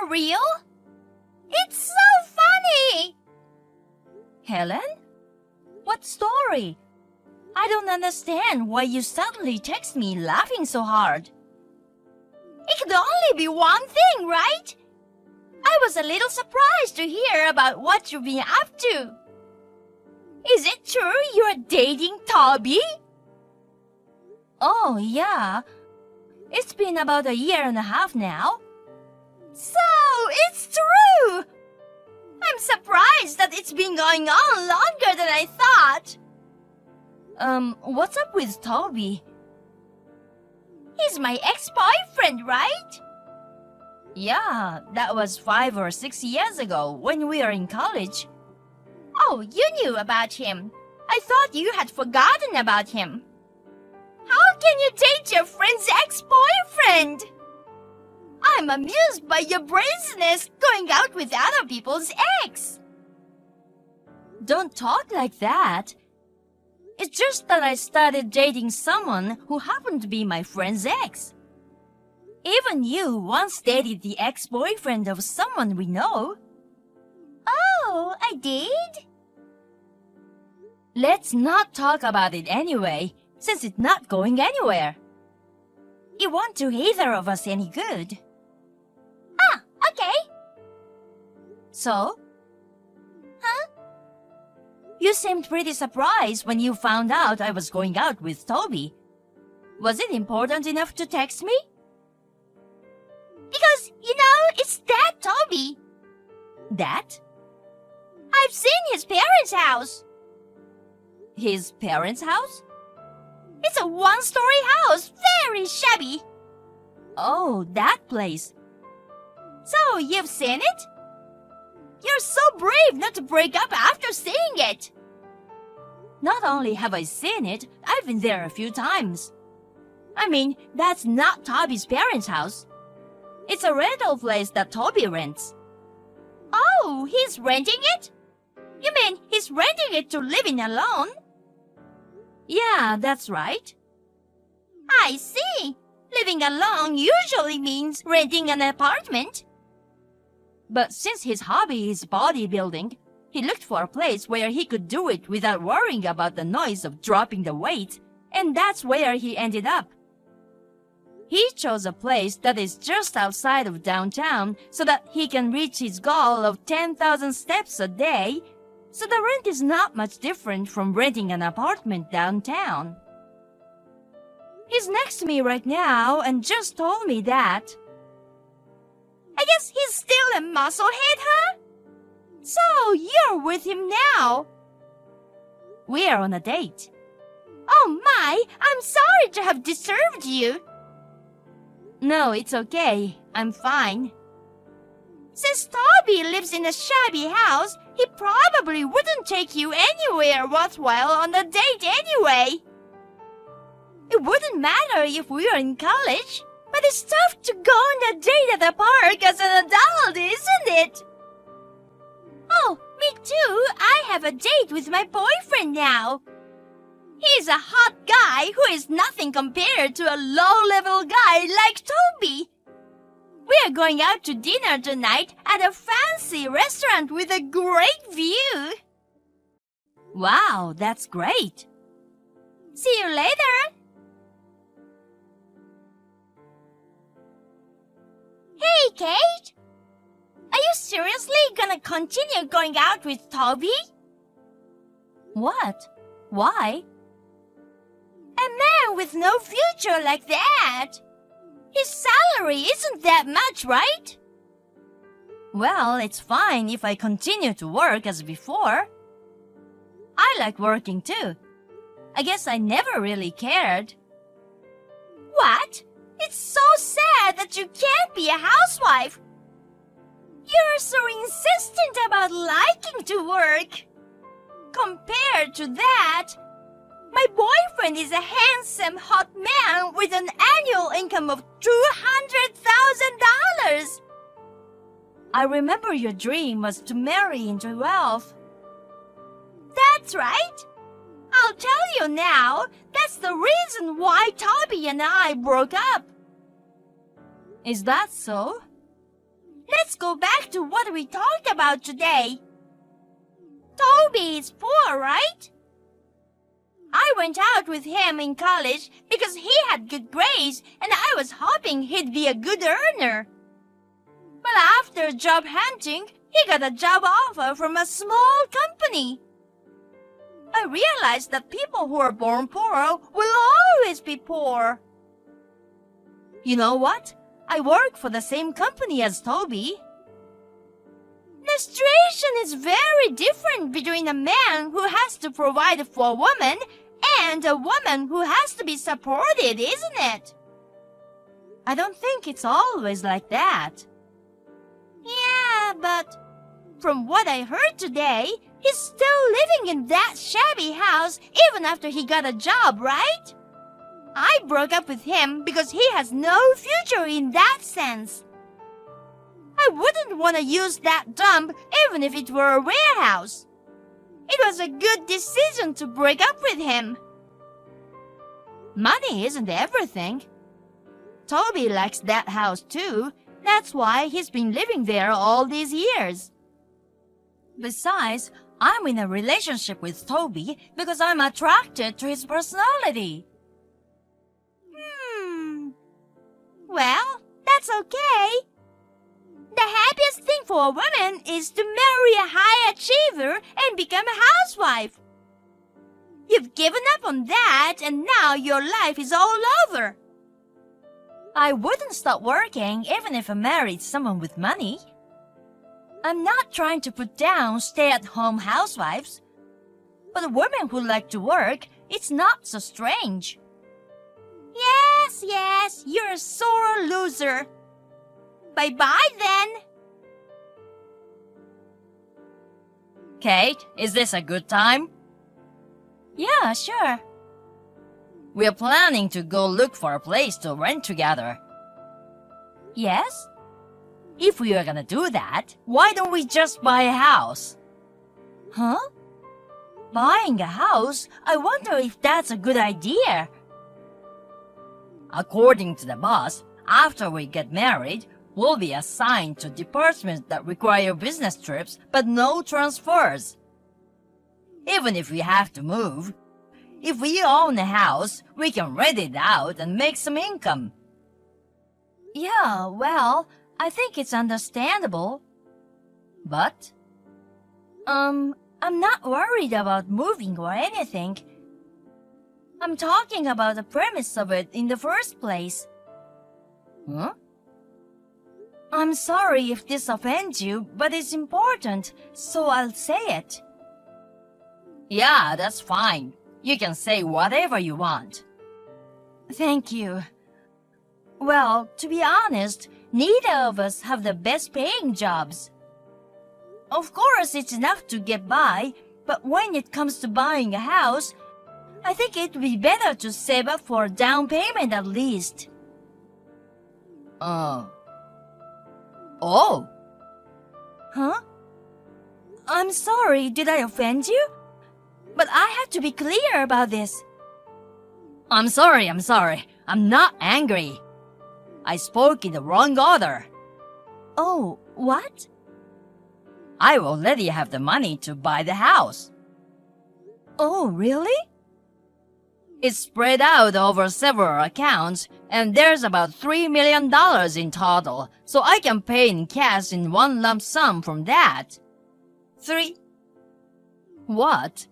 for real? It's so funny! Helen? What story? I don't understand why you suddenly text me laughing so hard. It could only be one thing, right? I was a little surprised to hear about what you've been up to. Is it true you're dating Toby? Oh, yeah. It's been about a year and a half now. So, it's true! I'm surprised that it's been going on longer than I thought. What's up with Toby? He's my ex-boyfriend, right? Yeah, that was 5 or 6 years ago when we were in college. Oh, you knew about him. I thought you had forgotten about him. How can you date your friend's ex-boyfriend? I'm amused by your brazenness going out with other people's ex. Don't talk like that. It's just that I started dating someone who happened to be my friend's ex. Even you once dated the ex-boyfriend of someone we know. Oh, I did? Let's not talk about it anyway, since it's not going anywhere. It won't do either of us any good. Ah, okay. So? Huh? You seemed pretty surprised when you found out I was going out with Toby. Was it important enough to text me? Because, it's that Toby. That? I've seen his parents' house. His parents' house? It's a one-story house, very shabby. Oh, that place. So, you've seen it? You're so brave not to break up after seeing it. Not only have I seen it, I've been there a few times. I mean, that's not Toby's parents' house. It's a rental place that Toby rents. Oh, he's renting it? You mean he's renting it to live in alone? Yeah, that's right. I see. Living alone usually means renting an apartment. But since his hobby is bodybuilding, he looked for a place where he could do it without worrying about the noise of dropping the weight, and that's where he ended up. He chose a place that is just outside of downtown so that he can reach his goal of 10,000 steps a day, so the rent is not much different from renting an apartment downtown. He's next to me right now and just told me that. I guess he's still a musclehead, huh? So, you're with him now. We're on a date. Oh my, I'm sorry to have disturbed you. No, it's okay. I'm fine. Since Toby lives in a shabby house, he probably wouldn't take you anywhere worthwhile on a date anyway. It wouldn't matter if we were in college, but it's tough to go on a date at the park as an adult, isn't it? Oh, me too. I have a date with my boyfriend now. He's a hot guy who is nothing compared to a low-level guy like Toby. We are going out to dinner tonight at a fancy restaurant with a great view. Wow, that's great. See you later. Hey, Kate. Are you seriously gonna continue going out with Toby? What? Why? A man with no future like that. His salary isn't that much, right? Well, it's fine if I continue to work as before. I like working too. I guess I never really cared. What? It's so sad that you can't be a housewife. You're so insistent about liking to work. Compared to that, my boyfriend is a handsome, hot man with an annual income of $200,000. I remember your dream was to marry into wealth. That's right. I'll tell you now, that's the reason why Toby and I broke up. Is that so? let's go back to what we talked about today. Toby is poor, right? I went out with him in college because he had good grades and I was hoping he'd be a good earner. But after job hunting, he got a job offer from a small company. I realized that people who are born poor will always be poor. You know what? I work for the same company as Toby. The situation is very different between a man who has to provide for a woman and a woman who has to be supported, isn't it? I don't think it's always like that. Yeah, but from what I heard today, he's still living in that shabby house even after he got a job, right? I broke up with him because he has no future in that sense. I wouldn't want to use that dump even if it were a warehouse. It was a good decision to break up with him. Money isn't everything. Toby likes that house too. That's why he's been living there all these years. Besides, I'm in a relationship with Toby because I'm attracted to his personality. Well, that's okay. The happiest thing for a woman is to marry a high achiever and become a housewife. You've given up on that and now your life is all over. I wouldn't stop working even if I married someone with money. I'm not trying to put down stay-at-home housewives. But women who like to work, it's not so strange. Yes, you're a sore loser. Bye-bye then. Kate, is this a good time? Yeah, sure. We're planning to go look for a place to rent together. Yes? If we are gonna do that, why don't we just buy a house? Huh? Buying a house? I wonder if that's a good idea. According to the boss, after we get married, we'll be assigned to departments that require business trips but no transfers. Even if we have to move, if we own a house, we can rent it out and make some income. Yeah, well, I think it's understandable. But, I'm not worried about moving or anything. I'm talking about the premise of it in the first place. Huh? I'm sorry if this offends you, but it's important, so I'll say it. Yeah, that's fine. You can say whatever you want. Thank you. Well, to be honest, neither of us have the best paying jobs. Of course, it's enough to get by, but when it comes to buying a house, I think it would be better to save up for a down payment at least. Oh. Huh? I'm sorry, did I offend you? But I have to be clear about this. I'm sorry. I'm not angry. I spoke in the wrong order. Oh, what? I already have the money to buy the house. Oh, really? It's spread out over several accounts, and there's about $3 million in total, so I can pay in cash in one lump sum from that. What?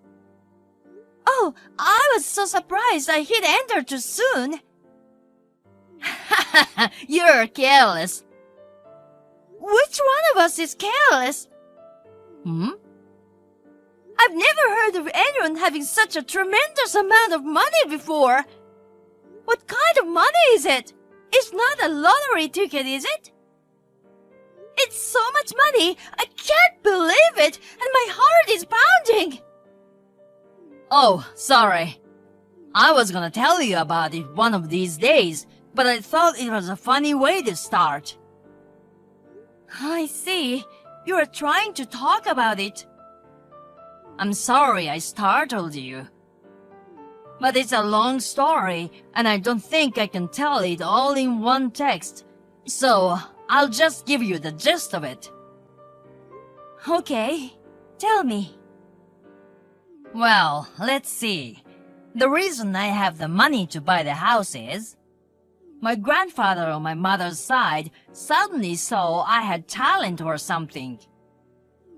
Oh, I was so surprised I hit enter too soon. You're careless. Which one of us is careless? I've never heard of anyone having such a tremendous amount of money before. What kind of money is it? It's not a lottery ticket, is it? It's so much money, I can't believe it, and my heart is pounding. Oh, sorry. I was gonna tell you about it one of these days, but I thought it was a funny way to start. I see. You are trying to talk about it. I'm sorry I startled you. But it's a long story, and I don't think I can tell it all in one text. So, I'll just give you the gist of it. Okay, tell me. Well, let's see. The reason I have the money to buy the house is my grandfather on my mother's side suddenly saw I had talent or something.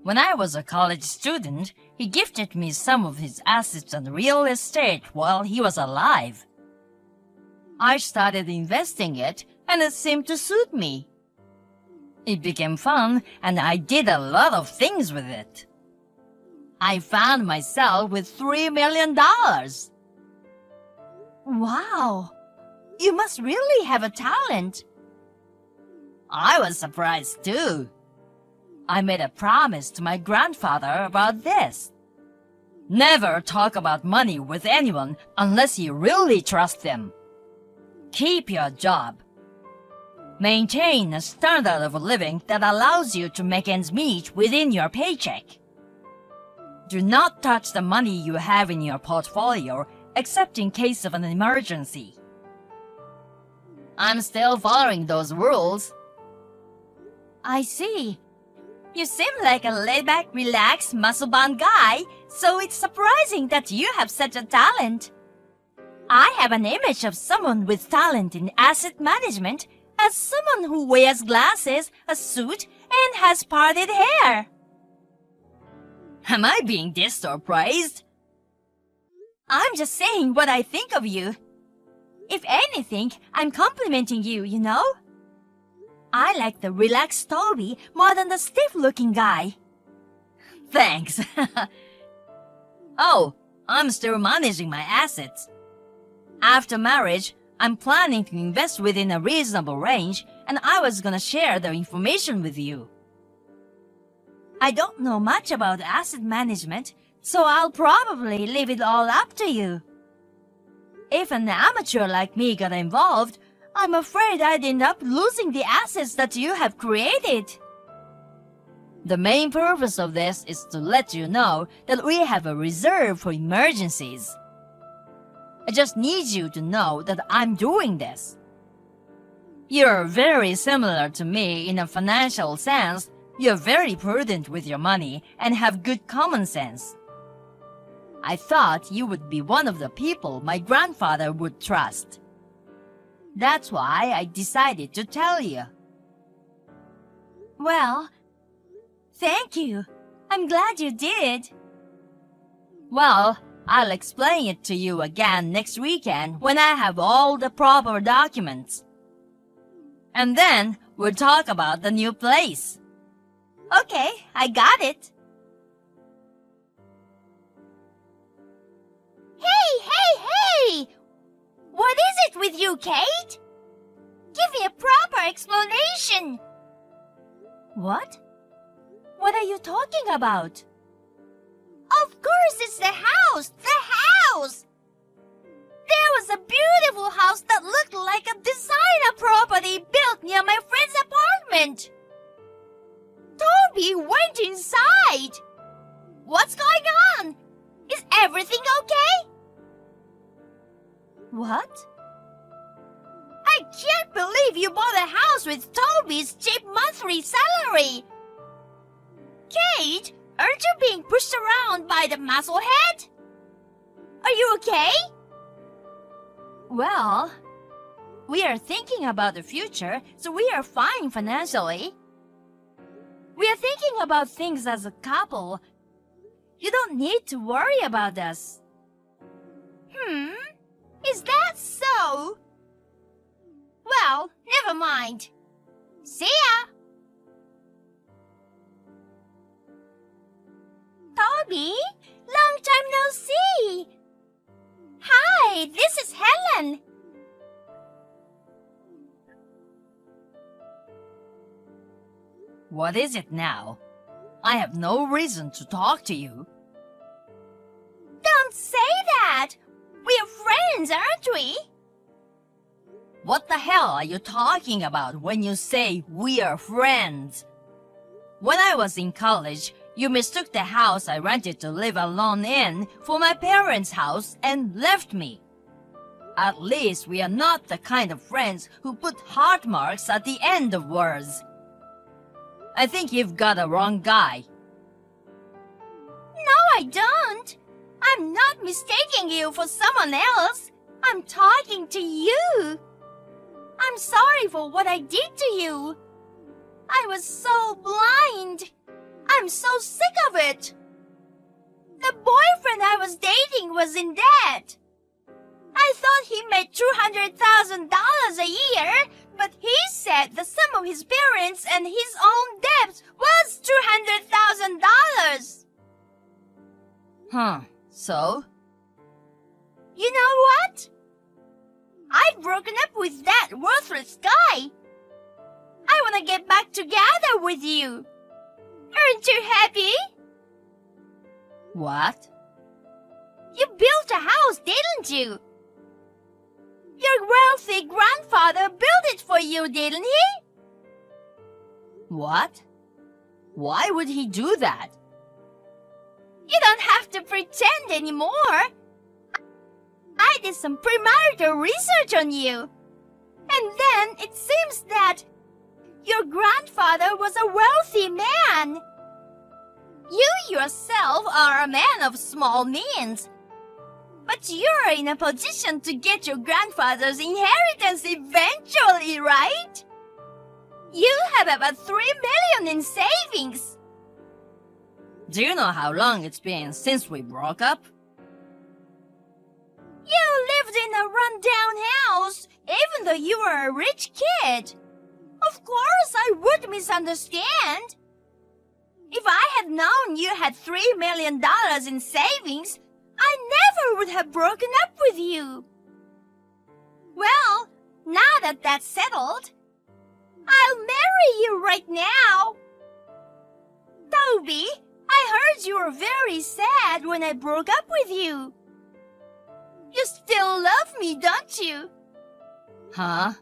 When I was a college student, he gifted me some of his assets and real estate while he was alive. I started investing it, and it seemed to suit me. It became fun, and I did a lot of things with it. I found myself with $3 million. Wow, you must really have a talent. I was surprised too. I made a promise to my grandfather about this. Never talk about money with anyone unless you really trust them. Keep your job. Maintain a standard of living that allows you to make ends meet within your paycheck. Do not touch the money you have in your portfolio except in case of an emergency. I'm still following those rules. I see. You seem like a laid-back, relaxed, muscle-bound guy, so it's surprising that you have such a talent. I have an image of someone with talent in asset management as someone who wears glasses, a suit, and has parted hair. Am I being dissed or praised? I'm just saying what I think of you. If anything, I'm complimenting you, you know? I like the relaxed Toby more than the stiff-looking guy. Thanks. Oh, I'm still managing my assets. After marriage, I'm planning to invest within a reasonable range, and I was gonna share the information with you. I don't know much about asset management, so I'll probably leave it all up to you. If an amateur like me got involved, I'm afraid I'd end up losing the assets that you have created. The main purpose of this is to let you know that we have a reserve for emergencies. I just need you to know that I'm doing this. You're very similar to me in a financial sense. You're very prudent with your money and have good common sense. I thought you would be one of the people my grandfather would trust. That's why I decided to tell you. Well, thank you. I'm glad you did. Well, I'll explain it to you again next weekend when I have all the proper documents. And then we'll talk about the new place. Okay, I got it. Hey! What is it with you, Kate? Give me a proper explanation. What? What are you talking about? Of course, it's the house! The house! There was a beautiful house that looked like a designer property built near my friend's apartment. Toby went inside. What's going on? Is everything okay? What? I can't believe you bought a house with Toby's cheap monthly salary. Kate, aren't you being pushed around by the musclehead? Are you okay? Well, we are thinking about the future, so we are fine financially. We are thinking about things as a couple. You don't need to worry about us. Is that so? Well, never mind. See ya! Toby, long time no see! Hi, this is Helen. What is it now? I have no reason to talk to you. Don't say that! We are friends, aren't we? What the hell are you talking about when you say we are friends? When I was in college, you mistook the house I rented to live alone in for my parents' house and left me. At least we are not the kind of friends who put heart marks at the end of words. I think you've got a wrong guy. No, I don't. I'm not mistaking you for someone else. I'm talking to you. I'm sorry for what I did to you. I was so blind. I'm so sick of it. The boyfriend I was dating was in debt. I thought he made $200,000 a year, but he said the sum of his parents and his own debt was $200,000. So? You know what? I've broken up with that worthless guy. I want to get back together with you. Aren't you happy? What? You built a house, didn't you? Your wealthy grandfather built it for you, didn't he? What? Why would he do that? You don't have to pretend anymore. I did some premarital research on you. And then it seems that your grandfather was a wealthy man. You yourself are a man of small means. But you're in a position to get your grandfather's inheritance eventually, right? You have about $3 million in savings. Do you know how long it's been since we broke up? You lived in a rundown house, even though you were a rich kid. Of course, I would misunderstand. If I had known you had $3 million in savings, I never would have broken up with you. Well, now that that's settled, I'll marry you right now. Toby, I heard you were very sad when I broke up with you. You still love me, don't you? Huh?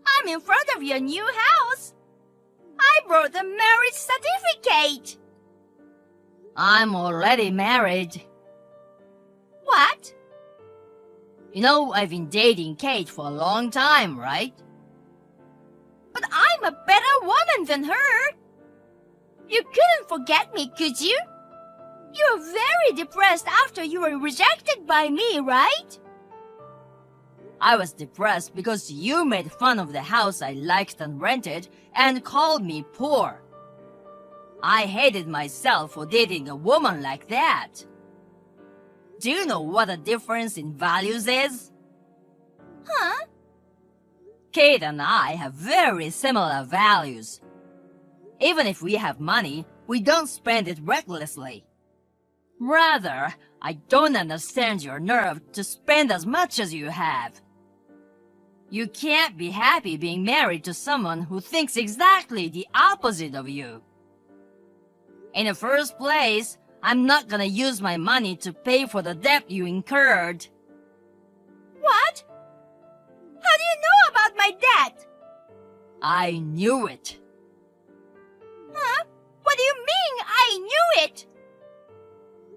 I'm in front of your new house. I brought the marriage certificate. I'm already married. What? You know, I've been dating Kate for a long time, right? But I'm a better woman than her. You couldn't forget me, could you? You were very depressed after you were rejected by me, right? I was depressed because you made fun of the house I liked and rented and called me poor. I hated myself for dating a woman like that. Do you know what the difference in values is? Huh? Kate and I have very similar values. Even if we have money, we don't spend it recklessly. Rather, I don't understand your nerve to spend as much as you have. You can't be happy being married to someone who thinks exactly the opposite of you. In the first place, I'm not gonna use my money to pay for the debt you incurred. What? How do you know about my debt? I knew it. Huh? What do you mean, I knew it?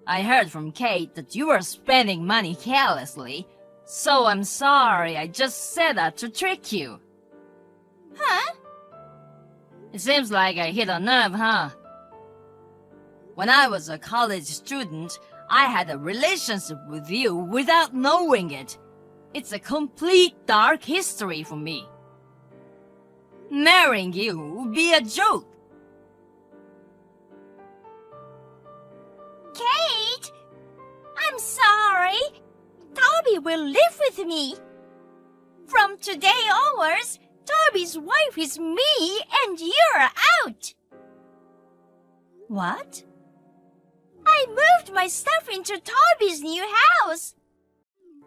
I heard from Kate that you were spending money carelessly, so I'm sorry I just said that to trick you. Huh? It seems like I hit a nerve, huh? When I was a college student, I had a relationship with you without knowing it. It's a complete dark history for me. Marrying you would be a joke. Kate! I'm sorry. Toby will live with me. From today onwards, Toby's wife is me and you're out. What? I moved my stuff into Toby's new house.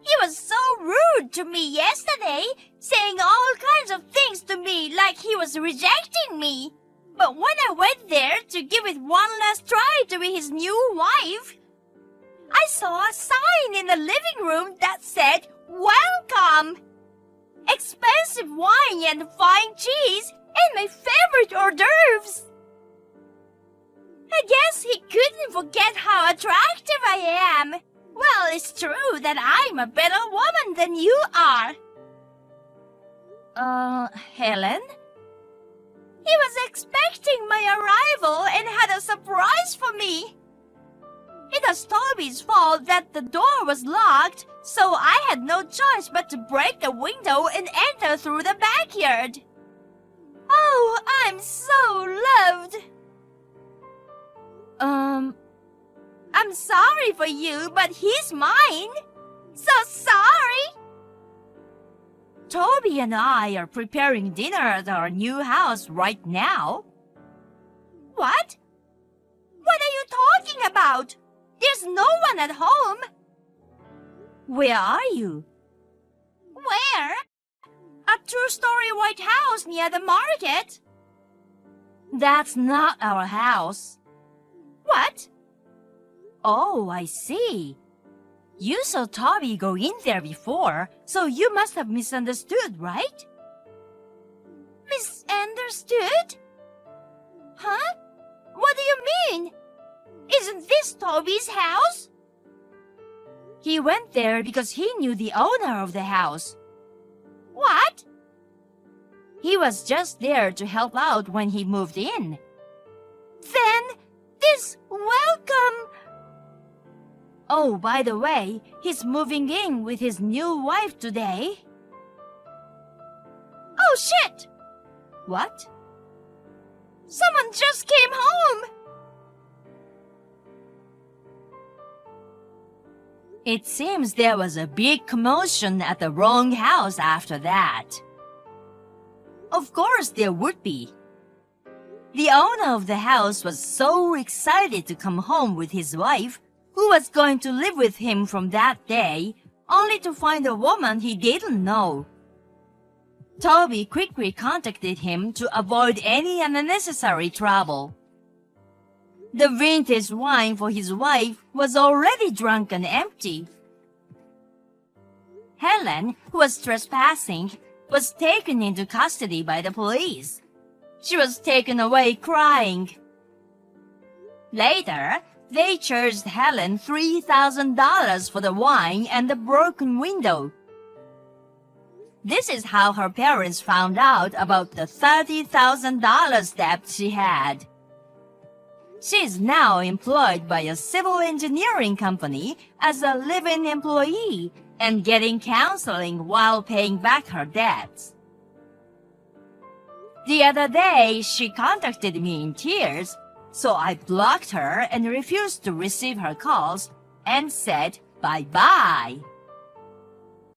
He was so rude to me yesterday, saying all kinds of things to me like he was rejecting me. But when I went there to give it one last try to be his new wife, I saw a sign in the living room that said, "Welcome! Expensive wine and fine cheese and my favorite hors d'oeuvres." I guess he couldn't forget how attractive I am. Well, it's true that I'm a better woman than you are. Helen? He was expecting my arrival and had a surprise for me. It was Toby's fault that the door was locked, so I had no choice but to break the window and enter through the backyard. Oh, I'm so loved. I'm sorry for you, but he's mine. So sorry. Toby and I are preparing dinner at our new house right now. What? What are you talking about? There's no one at home. Where are you? Where? A two-story white house near the market. That's not our house. What? Oh, I see. You saw Toby go in there before, so you must have misunderstood, right? Misunderstood? Huh? What do you mean? Isn't this Toby's house? He went there because he knew the owner of the house. What? He was just there to help out when he moved in. Then this welcome... Oh, by the way, he's moving in with his new wife today. Oh, shit! What? Someone just came home! It seems there was a big commotion at the wrong house after that. Of course there would be. The owner of the house was so excited to come home with his wife, who was going to live with him from that day, only to find a woman he didn't know. Toby quickly contacted him to avoid any unnecessary trouble. The vintage wine for his wife was already drunk and empty. Helen, who was trespassing, was taken into custody by the police. She was taken away crying. Later, they charged Helen $3,000 for the wine and the broken window. This is how her parents found out about the $30,000 debt she had. She is now employed by a civil engineering company as a live-in employee and getting counseling while paying back her debts. The other day, she contacted me in tears, so I blocked her and refused to receive her calls and said bye-bye.